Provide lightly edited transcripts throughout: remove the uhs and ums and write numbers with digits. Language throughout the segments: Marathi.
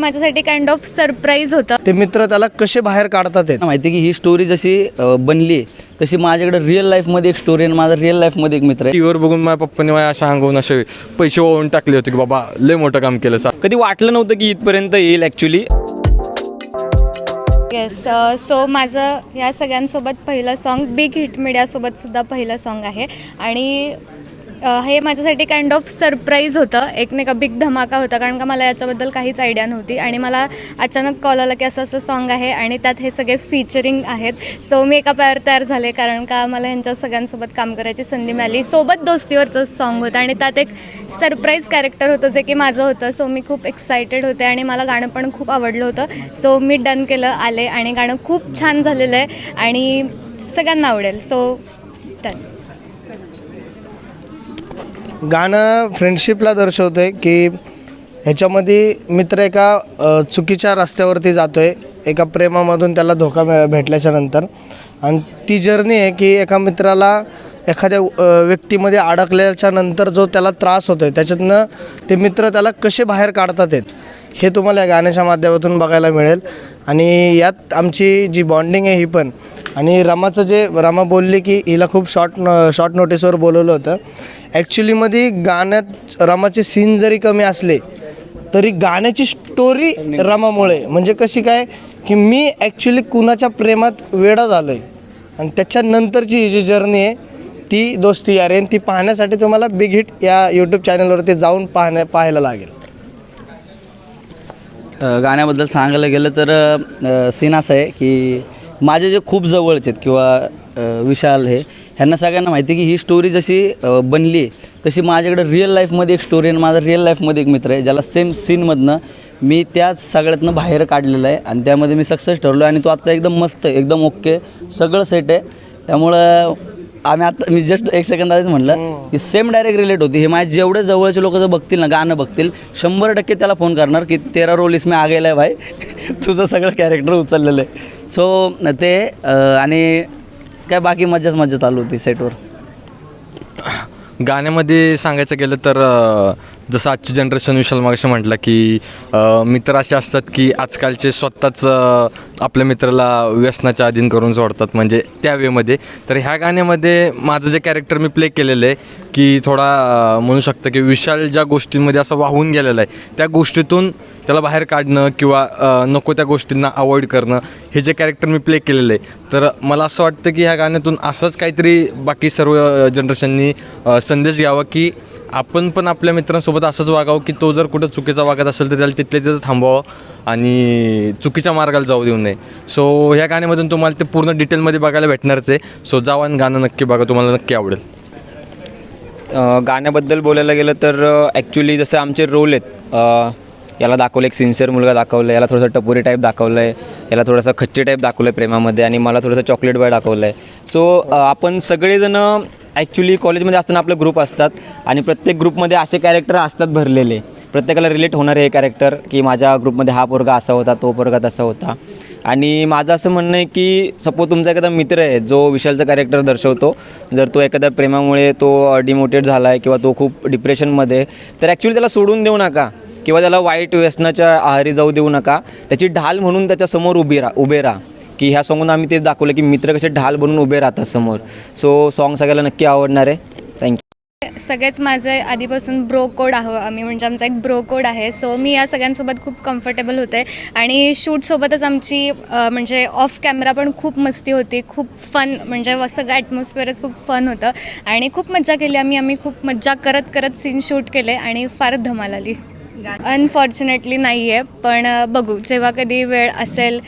माझ्यासाठी काइंड ऑफ सरप्राईज होतं. ते मित्र त्याला कसे बाहेर काढतात येत माहिती की ही स्टोरी जशी बनली तशी माझ्याकडे रिअल लाईफमध्ये एक स्टोरी आणि माझा रिअल लाईफमध्ये एक मित्र आहे. टीव्हीवर बघून माझ्या पप्पाने माझ्या अशा अंगवून असे पैसे ओळून टाकले होते की बाबा लय मोठं काम केलं सा. कधी वाटलं नव्हतं की इथपर्यंत येईल ॲक्च्युली. येस. सो माझं ह्या सगळ्यांसोबत पहिलं सॉन्ग बिग हिट मीडियासोबत सुद्धा पहिलं सॉन्ग आहे आणि हे माझ्यासाठी काइंड ऑफ सरप्राईज होतं. एक नाही का बिग धमाका होता, कारण का मला याच्याबद्दल काहीच आयडिया नव्हती आणि मला अचानक कॉल आला की असं असं सॉन्ग आहे आणि त्यात हे सगळे फीचरिंग आहेत. सो मी एका पायावर तयार झाले, कारण का मला यांच्या सगळ्यांसोबत काम करायची संधी मिळाली. सोबत दोस्तीवरचं सॉन्ग होतं आणि त्यात एक सरप्राईज कॅरेक्टर होतं जे की माझं होतं. सो मी खूप एक्सायटेड होते आणि मला गाणं पण खूप आवडलं होतं. सो मी डन केलं, आले आणि गाणं खूप छान झालेलं आहे आणि सगळ्यांना आवडेल. So done. गाणं फ्रेंडशिपला दर्शवतं आहे की ह्याच्यामध्ये मित्र एका चुकीच्या रस्त्यावरती जातो आहे, एका प्रेमामधून त्याला धोका भेटल्याच्या नंतर. आणि ती जर्नी आहे की एका मित्राला एखाद्या व्यक्तीमध्ये अडकल्याच्या नंतर जो त्याला त्रास होतो आहे त्याच्यातनं ते मित्र त्याला कसे बाहेर काढतात आहेत हे तुम्हाला या गाण्याच्या माध्यमातून बघायला मिळेल. आणि यात आमची जी बॉन्डिंग आहे ही पण, आणि रमा बोलली की हिला खूप शॉर्ट नोटीसवर बोलवलं होतं. ॲक्च्युलीमध्ये गाण्यात रमाचे सीन जरी कमी असले तरी गाण्याची स्टोरी रमामुळे, म्हणजे कशी काय की मी ॲक्च्युली कुणाच्या प्रेमात वेडा झालो आहे आणि त्याच्यानंतरची ही जी जर्नी आहे ती दोस्ती यार आहे. ती पाहण्यासाठी तुम्हाला बिग हिट या यूट्यूब चॅनलवरती जाऊन पाहायला लागेल. गाण्याबद्दल सांगायला गेलं तर सीन असं आहे की माझे जे खूप जवळचे आहेत किंवा विशाल ह्यांना सगळ्यांना माहिती आहे की ही स्टोरी जशी बनली तशी माझ्याकडे रिअल लाईफमध्ये एक स्टोरी आणि माझा रिअल लाईफमध्ये एक मित्र आहे ज्याला सेम सीनमधनं मी त्याच सगळ्यातनं बाहेर काढलेलं आहे आणि त्यामध्ये मी सक्सेस ठरलो आणि तो आत्ता एकदम मस्त आहे, एकदम ओके, सगळं सेट आहे. त्यामुळं मी जस्ट एक सेकंद आधीच म्हटलं की सेम डायरेक्ट रिलेट होती. हे माझे जेवढे जवळचे लोक जर बघतील ना, गाणं बघतील, 100% त्याला फोन करणार की तेरा रोल इसमें आ गेला आहे भाई, तुझं सगळं कॅरेक्टर उचललेलं आहे. सो ते आणि काय बाकी मज्जा चालू होती सेटवर. गाण्यामध्ये सांगायचं गेलं तर जसं आजची जनरेशन विशाल मागाशी म्हटलं की मित्र असे असतात की आजकालचे स्वतःच आपल्या मित्राला व्यसनाच्या अधीन करून सोडतात, म्हणजे त्या वेमध्ये. तर ह्या गाण्यामध्ये माझं जे कॅरेक्टर मी प्ले केलेलं आहे की थोडा म्हणू शकतं की विशाल ज्या गोष्टींमध्ये असं वाहून गेलेलं आहे त्या गोष्टीतून त्याला बाहेर काढणं किंवा नको त्या गोष्टींना अवॉइड करणं, हे जे कॅरेक्टर मी प्ले केलेलं आहे. तर मला असं वाटतं की ह्या गाण्यातून असंच काहीतरी बाकी सर्व जनरेशननी संदेश घ्यावा की आपण पण आपल्या मित्रांसोबत असंच वागावं की तो जर कुठं चुकीचा वागत असेल तर त्याला तिथल्या तिथं थांबवावं आणि चुकीच्या मार्गाला जाऊ देऊ नये. सो ह्या गाण्यामधून तुम्हाला ते पूर्ण डिटेलमध्ये बघायला भेटणारच आहे. सो जावा आणि गाणं नक्की बघा, तुम्हाला नक्की आवडेल. गाण्याबद्दल बोलायला गेलं तर ॲक्च्युली जसं आमचे रोल आहेत, याला दाखवलं एक सिन्सिअर मुलगा दाखवलं आहे, याला थोडंसं टपोरी टाईप दाखवलं आहे, याला थोडंसं खच्ची टाईप दाखवलं आहे प्रेमामध्ये, आणि मला थोडंसं चॉकलेट बॉय दाखवलं आहे. सो आपण सगळेजणं ॲक्च्युली कॉलेजमध्ये असताना आपलं ग्रुप असतात आणि प्रत्येक ग्रुपमध्ये असे कॅरेक्टर असतात भरलेले, प्रत्येकाला रिलेट होणारे हे कॅरेक्टर की माझ्या ग्रुपमध्ये हा पोरगा असा होता, तो पोरगा तसा होता. आणि माझं असं म्हणणं आहे की सपोज तुमचा एखादा मित्र आहे जो विशालचं कॅरेक्टर दर्शवतो, जर तो एखाद्या प्रेमामुळे तो डिमोटिवेट झाला आहे किंवा तो खूप डिप्रेशनमध्ये, तर ॲक्च्युली त्याला सोडून देऊ नका किंवा त्याला वाईट व्यसनाच्या आहारी जाऊ देऊ नका. त्याची ढाल म्हणून त्याच्यासमोर उभे राहा की ह्या सॉंगून आम्ही तेच दाखवलं की मित्र कसे ढाल बनून उभे राहतात समोर. सो सॉन्ग सगळ्याला नक्की आवडणार आहे. थँक्यू. सगळेच माझं आधीपासून ब्रो कोड आम्ही म्हणजे आमचा एक ब्रो कोड आहे. सो मी या सगळ्यांसोबत खूप कम्फर्टेबल होते आणि शूटसोबतच आमची म्हणजे ऑफ कॅमेरा पण खूप मस्ती होती, खूप फन, म्हणजे सगळं ॲटमॉस्फिअरच खूप फन होतं आणि खूप मज्जा केली आम्ही खूप मज्जा करत सीन शूट केले आणि फारच धमाल आली. अनफॉर्च्युनेटली नाही आहे, पण बघू जेव्हा कधी वेळ असेल.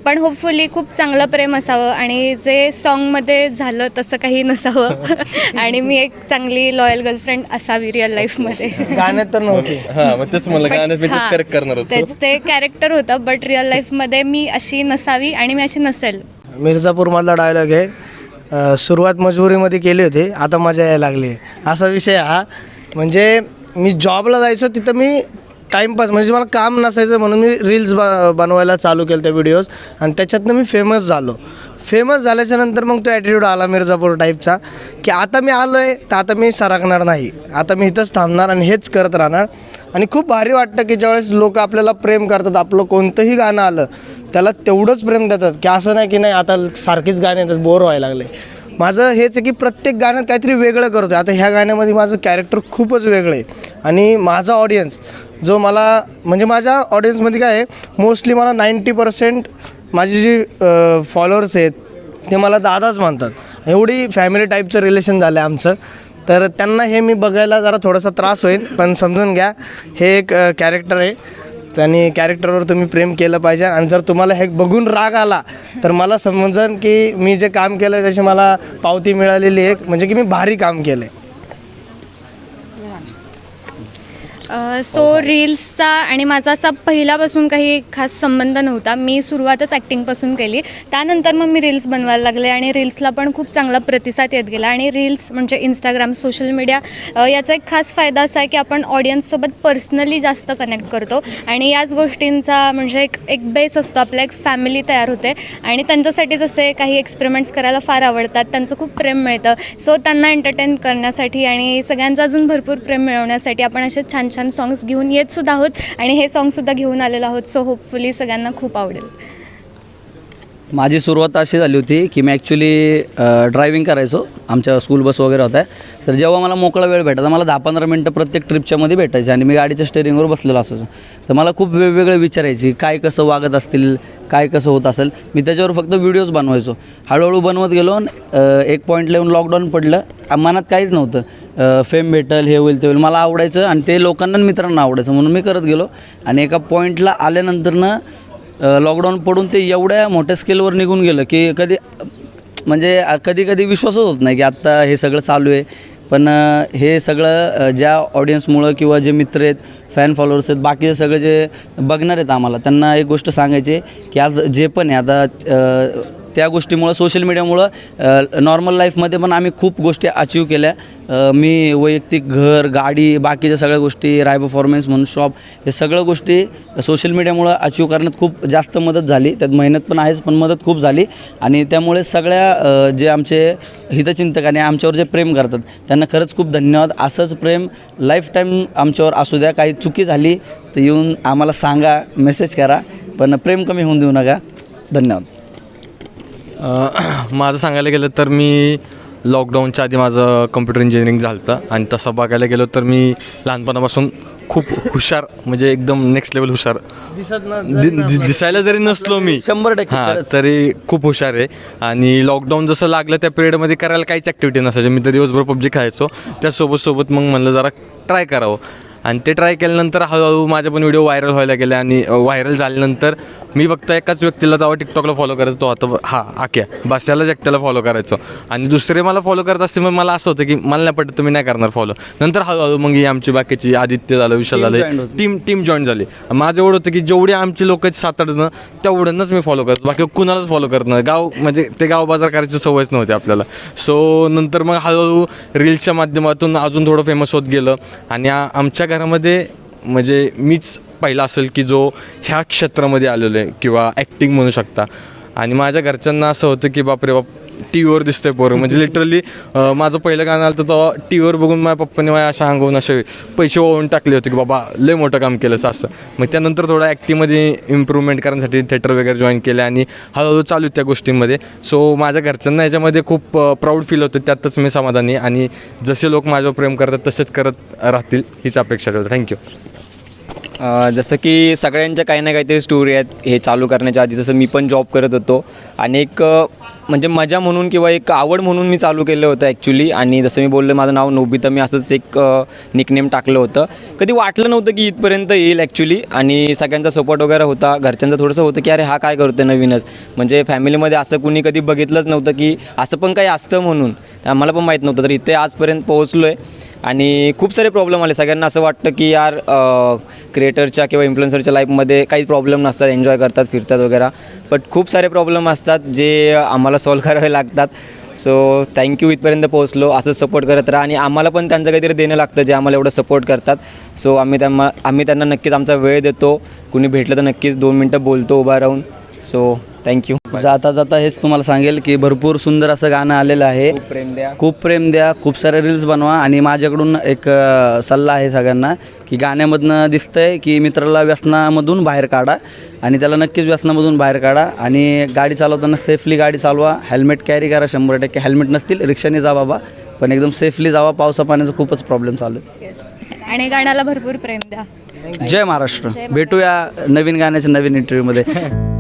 पण होपफुली खूप चांगलं प्रेम असावं आणि जे सॉन्गमध्ये झालं तसं काही नसावं आणि मी एक चांगली लॉयल गर्लफ्रेंड असावी रिअल लाईफमध्ये. गाण्यात तर नव्हती. हां, मग तेच मला गाण्यात मी तेच करेक्ट करणार होतो. तेच ते कॅरेक्टर होतं, बट रिअल लाईफमध्ये मी अशी नसावी आणि मी अशी नसेल. मिर्झापूरमधला डायलॉग आहे, सुरुवात मजबुरीमध्ये केली होती, आता मजा यायला लागली, असा विषय हा. म्हणजे मी जॉबला जायचो, तिथं मी टाईमपास म्हणजे मला काम नसायचं म्हणून मी रील्स बनवायला चालू केलं त्या व्हिडिओज आणि त्याच्यातनं मी फेमस झालो. फेमस झाल्याच्या नंतर मग तो ॲटिट्यूड आला मिर्झापूर टाईपचा की आता मी आलो आहे तर आता मी सरकणार नाही, आता मी इथंच थांबणार आणि हेच करत राहणार. आणि खूप भारी वाटतं की ज्यावेळेस लोक आपल्याला प्रेम करतात, आपलं कोणतंही गाणं आलं त्याला तेवढंच प्रेम देतात की असं नाही की नाही आता सारखीच गाणे येतात बोर व्हायला लागले. माझं हेच आहे की प्रत्येक गाण्यात काहीतरी वेगळं करतो. आता ह्या गाण्यामध्ये माझं कॅरेक्टर खूपच वेगळं आहे आणि माझा ऑडियन्स जो मला म्हणजे माझ्या ऑडियन्समध्ये काय आहे मोस्टली मला 90% माझी जी फॉलोअर्स आहेत ते मला दादाच मानतात. एवढी फॅमिली टाईपचं रिलेशन झालं आहे आमचं. तर त्यांना हे मी बघायला जरा थोडासा त्रास होईल, पण समजून घ्या हे एक कॅरेक्टर आहे. त्यांनी कॅरेक्टरवर तुम्ही प्रेम केलं पाहिजे. आणि जर तुम्हाला हे बघून राग आला तर मला समजन की मी जे काम केलं आहे त्याची मला पावती मिळालेली आहे, म्हणजे की मी भारी काम केलं आहे. सो रील्सचा आणि माझा असा पहिल्यापासून काही खास संबंध नव्हता. मी सुरुवातच ॲक्टिंगपासून केली, त्यानंतर मग मी रील्स बनवायला लागले आणि रील्सला पण खूप चांगला प्रतिसाद येत गेला. आणि रील्स म्हणजे इंस्टाग्राम सोशल मीडिया याचा एक खास फायदा असा आहे की आपण ऑडियन्ससोबत पर्सनली जास्त कनेक्ट करतो आणि याच गोष्टींचा म्हणजे एक बेस असतो, आपला एक फॅमिली तयार होते आणि त्यांच्यासाठी जसे काही एक्सपेरिमेंट्स करायला फार आवडतात, त्यांचं खूप प्रेम मिळतं. सो त्यांना एंटरटेन करण्यासाठी आणि सगळ्यांचं अजून भरपूर प्रेम मिळवण्यासाठी आपण असे छान छान सॉंग्स घेऊन येत सुद्धा आहोत आणि हे सॉंगसुद्धा घेऊन आलेलो आहोत. सो होपफुली सगळ्यांना खूप आवडेल. माझी सुरुवात अशी झाली होती की मी ॲक्च्युली ड्रायव्हिंग करायचो, आमच्या स्कूल बस वगैरे होत्या. तर जेव्हा मला मोकळा वेळ भेटायचा, मला 10-15 मिनटं प्रत्येक ट्रिपच्यामध्ये भेटायचे आणि मी गाडीच्या स्टेअरिंगवर बसलेलो असायचो. तर मला खूप वेगवेगळे विचारायची काय कसं वागत असतील, काय कसं होत असेल. मी त्याच्यावर फक्त व्हिडिओज बनवायचो. हळूहळू बनवत गेलो. एक पॉईंटला येऊन लॉकडाऊन पडलं. मनात काहीच नव्हतं, फेम भेटेल, हे होईल ते होईल. मला आवडायचं आणि ते लोकांना मित्रांना आवडायचं म्हणून मी करत गेलो. आणि एका पॉईंटला आल्यानंतरनं लॉकडाऊन पडून ते एवढ्या मोठ्या स्केलवर निघून गेलं की कधी कधी विश्वासच होत नाही की आत्ता हे सगळं चालू आहे. पण हे सगळं ज्या ऑडियन्समुळं किंवा जे मित्र आहेत, फॅन फॉलोअर्स आहेत, बाकीचे सगळे जे बघणार आहेत आम्हाला, त्यांना एक गोष्ट सांगायची की आज जे पण आहे आता त्या गोष्टीमुळं सोशल मीडियामुळं नॉर्मल लाईफमध्ये पण आम्ही खूप गोष्टी अचीव केल्या. मी वैयक्तिक घर, गाडी, बाकीच्या सगळ्या गोष्टी, राय परफॉर्मन्स म्हणून शॉप, हे सगळ्या गोष्टी सोशल मीडियामुळं अचीव करण्यात खूप जास्त मदत झाली. त्यात मेहनत पण आहेच, पण मदत खूप झाली. आणि त्यामुळे सगळ्या जे आमचे हितचिंतक आणि आमच्यावर जे प्रेम करतात त्यांना खरंच खूप धन्यवाद. असंच प्रेम लाईफ टाईम आमच्यावर असू द्या. काही चुकी झाली तर येऊन आम्हाला सांगा, मेसेज करा, पण प्रेम कमी होऊन देऊ नका. धन्यवाद. माझं सांगायला गेलं तर मी लॉकडाऊनच्या आधी माझं कम्प्युटर इंजिनिअरिंग झालं होतं आणि तसं बघायला गेलो तर मी लहानपणापासून खूप हुशार, म्हणजे एकदम नेक्स्ट लेवल हुशार दिसायला जरी नसलो मी 100% हां तरी खूप हुशार आहे. आणि लॉकडाऊन जसं लागलं त्या पिरियडमध्ये करायला काहीच ॲक्टिव्हिटी नसायची. मी तर दिवसभर PUBG खेळायचो. त्यासोबत मग म्हणलं जरा ट्राय करावं आणि ते ट्राय केल्यानंतर हळूहळू माझे पण व्हिडिओ व्हायरल व्हायला गेले. आणि व्हायरल झाल्यानंतर मी फक्त एकाच व्यक्तीला तेव्हा टिकटॉकला फॉलो करायचो, तो आता आक्या बस त्यालाच एकट्याला फॉलो करायचो. आणि दुसरे मला फॉलो करत असते, मग मला असं होतं की मला नाही पडतं, मी नाही करणार फॉलो. नंतर हळूहळू मग ही आमची बाकीची आदित्य झालं, विशाल झालं, टीम जॉईन झाली. माझं एवढं होतं की जेवढे आमचे लोक आहेत 7-8 जण तेवढ्यांनाच मी फॉलो करतो, बाकी कुणालाच फॉलो करत नाही. म्हणजे ते गाव बाजार करायची सवयच नव्हती आपल्याला. सो नंतर मग हळूहळू रील्सच्या माध्यमातून अजून थोडं फेमस होत गेलं. आणि आमच्या घरामध्ये म्हणजे मीच पहिला असेल की जो ह्या क्षेत्रामध्ये आलेलो आहे किंवा ॲक्टिंग म्हणू शकता. आणि माझ्या घरच्यांना असं होतं की बापरे बाप टी व्हीवर दिसतंय पोरं. म्हणजे लिटरली माझं पहिलं गाणं आलं तर तेव्हा टी व्हीवर बघून माझ्या पप्पाने माझ्या अशा अंगवून असे पैसे वाहून टाकले होते की बाबा लय मोठं काम केलं असं. मग त्यानंतर थोडं ॲक्टिंगमध्ये इम्प्रूव्हमेंट करण्यासाठी थिएटर वगैरे जॉईन केलं आणि हळूहळू चालू त्या गोष्टींमध्ये. सो माझ्या घरच्यांना याच्यामध्ये खूप प्राऊड फील होतं, त्यातच मी समाधानी. आणि जसे लोक माझ्यावर प्रेम करतात तसेच करत राहतील हीच अपेक्षा ठेवतो. थँक्यू. जसं की सगळ्यांच्या काही ना काहीतरी स्टोरी आहेत हे चालू करण्याच्या आधी. तसं मी पण जॉब करत होतो आणि एक म्हणजे मजा म्हणून किंवा एक आवड म्हणून मी चालू केलं होतं ॲक्च्युली. आणि जसं मी बोललं माझं नाव नोबिता, मी असंच एक निकनेम टाकलं होतं. कधी वाटलं नव्हतं की इथपर्यंत येईल ॲक्च्युली. आणि सगळ्यांचा सपोर्ट वगैरे होता. घरच्यांचं थोडंसं होतं की अरे हा काय करतो नवीनच, म्हणजे फॅमिलीमध्ये असं कुणी कधी बघितलंच नव्हतं की असं पण काही असतं म्हणून. आम्हाला पण माहीत नव्हतं. तर इथे आजपर्यंत पोहोचलो आहे. आणि खूप सारे प्रॉब्लेम आले. सगळ्यांना असं वाटतं की यार क्रिएटरच्या किंवा इन्फ्लुएन्सरच्या लाईफमध्ये काही प्रॉब्लेम नसतात, एन्जॉय करतात, फिरतात वगैरे. बट खूप सारे प्रॉब्लेम असतात जे आम्हाला सॉल्व करावे लागतात. सो थँक्यू, इथपर्यंत पोहोचलो. असंच सपोर्ट करत राहा आणि आम्हाला पण त्यांचं काहीतरी देणं लागतं जे आम्हाला एवढं सपोर्ट करतात. सो आम्ही त्यांना नक्कीच आमचा वेळ देतो. कुणी भेटलं तर नक्कीच 2 मिनटं बोलतो उभा राहून. So thank you. जाता जाता हेच तुम्हाला सांगेल की भरपूर सुंदर असं गाणं आलेलं आहे. प्रेम द्या. खूप प्रेम द्या, खूप सारे रील्स बनवा. आणि माझ्याकडून एक सल्ला आहे सगळ्यांना की गाण्यामधनं दिसतंय की मित्राला व्यसनामधून बाहेर काढा आणि त्याला नक्कीच व्यसनामधून बाहेर काढा. आणि गाडी चालवताना सेफली गाडी चालवा, हेल्मेट कॅरी करा. 100% हेल्मेट नसतील रिक्षाने जा बाबा, पण एकदम सेफली जावा. पावसा पाण्याचा खूपच प्रॉब्लेम चालू आहे. आणि गाण्याला भरपूर प्रेम द्या. जय महाराष्ट्र. भेटूया नवीन गाण्याच्या नवीन इंटरव्ह्यूमध्ये.